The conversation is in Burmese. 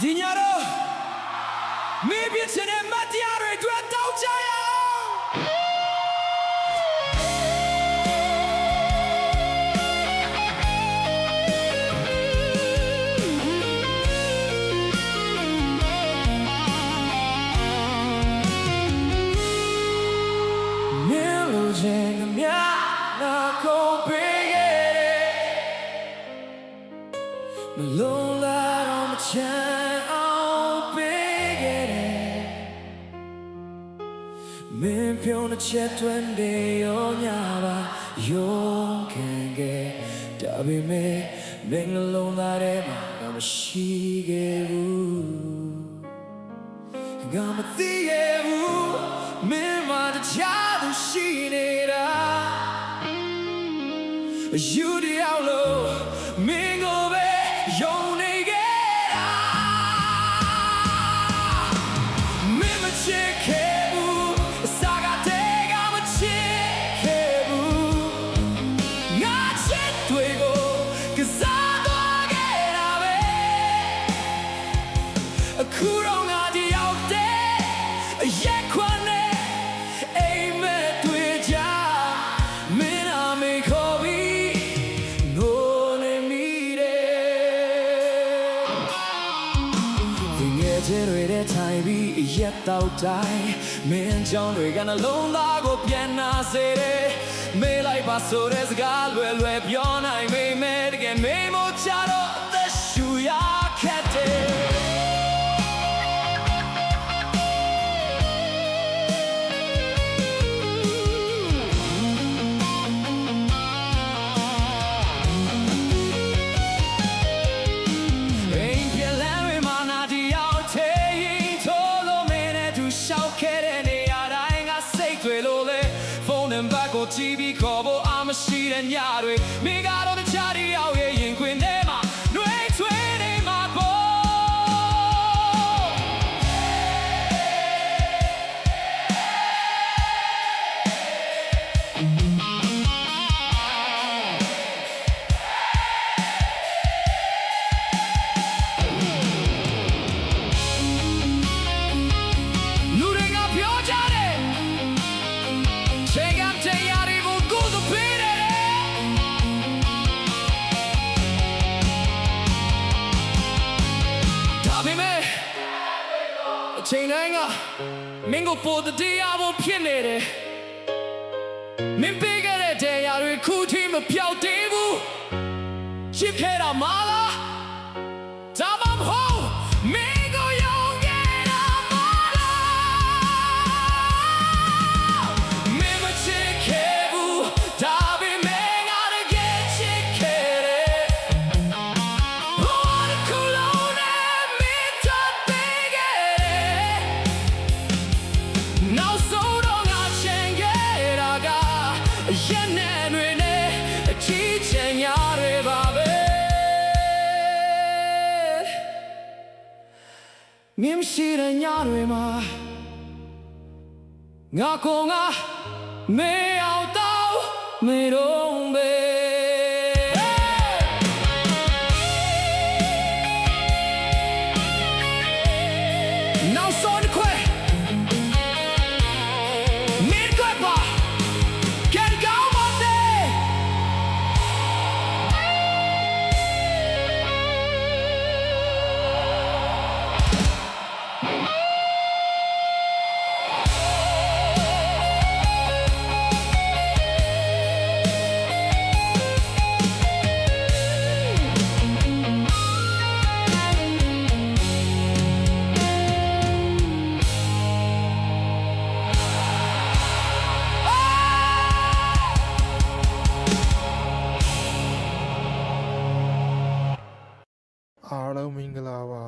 ဒီညတော့မင်းပြချင်တဲ့မတရားတွေအတွက်တောင်းကြရအောင်မင်းလိုချင်သမျှနာကုန်ပေးခဲ့မလုံးလာတော့မချမ်းအောင်ပေးခဲ့တယ်မင်းပြုံးတဲ့ချက်တွင်တွေရောညာပါရုံးခံခဲ့ဒါပေမဲ့မင်းလုံးလာတဲ့မှာမရှိခဲ့ဘူးငါမသိခဲ့ဘူးမင်းမတခြားသူရှိနေတာယူဒီအောင်လို့မင်းကိုပဲယုံနေခဲ့တာမင်းမချစ်ခဲ့ဘူးအစားကတည်းကမချစ်ခဲ့ဘူးငါချစ်တွေကိုကစားသွားခဲ့တာပဲအခုတော့ငါတယောက်တည်းရက်ခွန်းနဲ့အိမ်မက်တွေကြမင်းအမေခေါ်ပြီးချစ်တွေတဲ့ထိုင်ပြီးရက်တော့တိုင်းမင်းကြောင့်တွေကနှလုံးသားကိုပြန်နာစေတယ်မေးလိုက်ပါဆိုတဲ့စကားလွယ်လွယ်ပြောနိုင်မိမဲ့တကယ်မေးမို့ချတော့အသက်ရှူရခက်တယ်ကိုကြည့်ပြီးခေါ်ဖို့အမရှိတဲ့ညတွေမိကတော့တခြားတယောက်ရဲ့ရင်ခွင်ထဲမှာနှွေးချွေးနေမှာပေါ့လူတွေကပြောကြတယ်ချိန်ကချိန်တိုင်းကမင်းကိုပို့တဲ့တရားဖို့ဖြစ်နေတယ်မင်းပေးခဲ့တဲ့တရားတွေခုထိမပြောက်သေးဘူးချစ်ခဲ့တာမလားဒါမှမဟုတ်မင်းကိုယုံခဲ့တာမလားမင်းမချစ်ခဲ့ဘူးဒါပေမဲ့ငါတကယ်ချစ်ခဲ့တယ်ဘဝတစ်ခုလုံးနဲ့မင်းတော့ပေးခဲ့တယ်နောက်ဆုံးတော့ငါချင်ခဲ့တာကရက်နဲ့တွေနဲ့အချီးချင်ညာတွေပါပဲမင်းရှိတဲ့ညတွေမှာငါကိုငါမေးအောင်တော့မေးတော့ပဲနောက်ဆုံးတစ်ခွဲအားလုံးမင်္ဂလာပါ